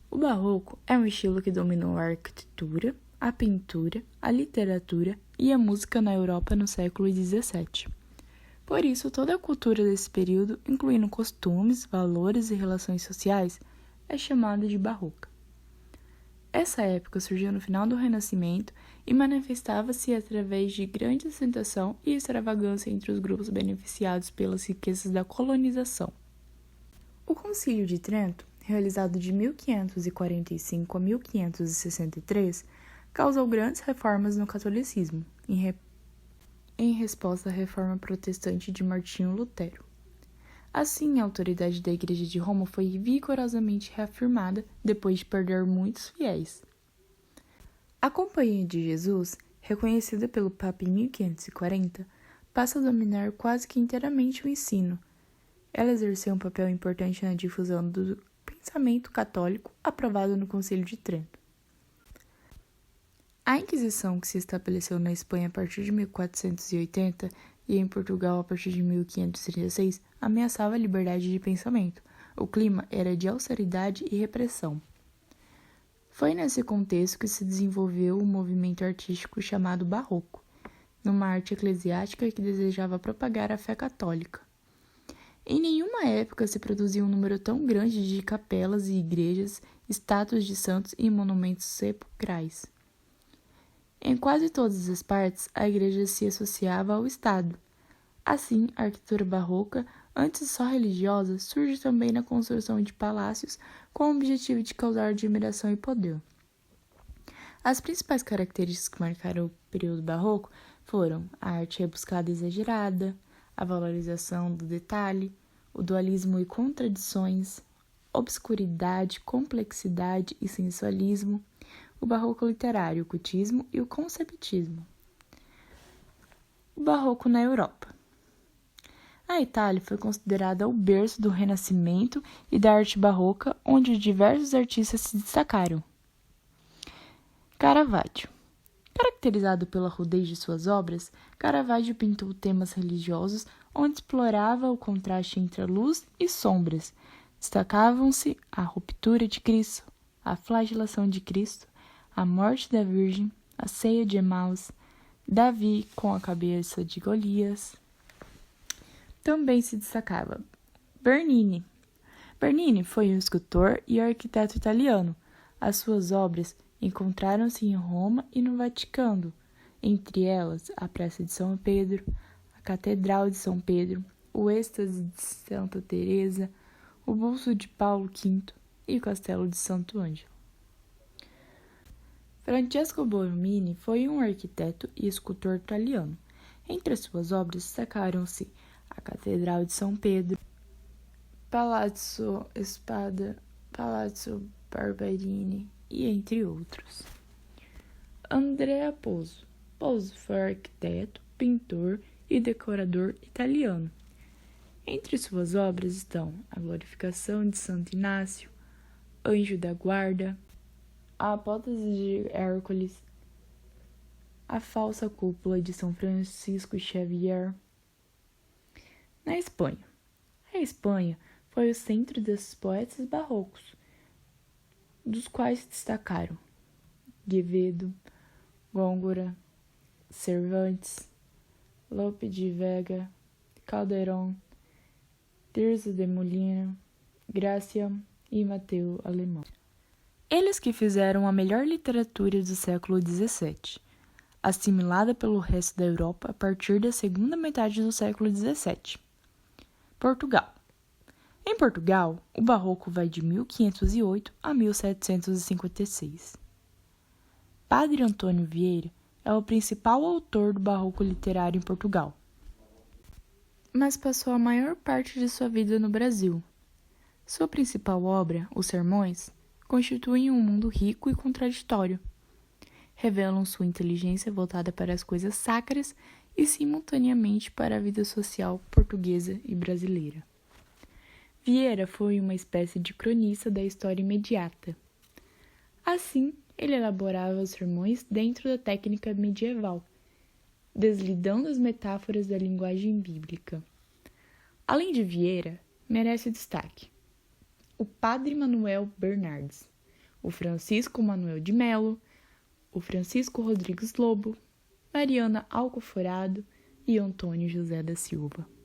O barroco é um estilo que dominou a arquitetura, a pintura, a literatura e a música na Europa no século XVII. Por isso, toda a cultura desse período, incluindo costumes, valores e relações sociais, é chamada de barroca. Essa época surgiu no final do Renascimento e manifestava-se através de grande ostentação e extravagância entre os grupos beneficiados pelas riquezas da colonização. O Concílio de Trento, realizado de 1545 a 1563, causou grandes reformas no catolicismo, em resposta à reforma protestante de Martinho Lutero. Assim, a autoridade da Igreja de Roma foi vigorosamente reafirmada depois de perder muitos fiéis. A Companhia de Jesus, reconhecida pelo Papa em 1540, passa a dominar quase que inteiramente o ensino. Ela exerceu um papel importante na difusão do pensamento católico aprovado no Concílio de Trento. A Inquisição, que se estabeleceu na Espanha a partir de 1480 e em Portugal a partir de 1536, ameaçava a liberdade de pensamento. O clima era de austeridade e repressão. Foi nesse contexto que se desenvolveu um movimento artístico chamado Barroco, numa arte eclesiástica que desejava propagar a fé católica. Em nenhuma época se produziu um número tão grande de capelas e igrejas, estátuas de santos e monumentos sepulcrais. Em quase todas as partes, a igreja se associava ao Estado. Assim, a arquitetura barroca, antes só religiosa, surge também na construção de palácios com o objetivo de causar admiração e poder. As principais características que marcaram o período barroco foram a arte rebuscada e exagerada, a valorização do detalhe, o dualismo e contradições, obscuridade, complexidade e sensualismo, o barroco literário, o cultismo e o conceptismo. O barroco na Europa. A Itália foi considerada o berço do Renascimento e da arte barroca, onde diversos artistas se destacaram. Caravaggio. Caracterizado pela rudez de suas obras, Caravaggio pintou temas religiosos onde explorava o contraste entre a luz e sombras. Destacavam-se a ruptura de Cristo, a flagelação de Cristo, a morte da Virgem, a ceia de Emaús, Davi com a cabeça de Golias. Também se destacava Bernini. Bernini foi um escultor e arquiteto italiano. As suas obras encontraram-se em Roma e no Vaticano, entre elas a Praça de São Pedro, a Catedral de São Pedro, o Êxtase de Santa Teresa, o Busto de Paulo V e o Castelo de Santo Ângelo. Francesco Borromini foi um arquiteto e escultor italiano. Entre as suas obras destacaram-se a Catedral de São Pedro, Palazzo Spada, Palazzo Barberini e entre outros. Andrea Pozzo. Pozzo foi arquiteto, pintor e decorador italiano. Entre suas obras estão a Glorificação de Santo Inácio, Anjo da Guarda, a Apótese de Hércules, a Falsa Cúpula de São Francisco Xavier. Na Espanha. A Espanha foi o centro desses poetas barrocos, dos quais se destacaram Quevedo, Góngora, Cervantes, Lope de Vega, Calderón, Tirso de Molina, Gracia e Mateu Alemão. Eles que fizeram a melhor literatura do século XVII, assimilada pelo resto da Europa a partir da segunda metade do século XVII. Portugal. Em Portugal, o barroco vai de 1508 a 1756. Padre Antônio Vieira é o principal autor do barroco literário em Portugal, mas passou a maior parte de sua vida no Brasil. Sua principal obra, Os Sermões, constituem um mundo rico e contraditório. Revelam sua inteligência voltada para as coisas sacras e simultaneamente para a vida social portuguesa e brasileira. Vieira foi uma espécie de cronista da história imediata. Assim, ele elaborava os sermões dentro da técnica medieval, deslindando as metáforas da linguagem bíblica. Além de Vieira, merece destaque o Padre Manuel Bernardes, o Francisco Manuel de Melo, o Francisco Rodrigues Lobo, Mariana Alcoforado e Antônio José da Silva.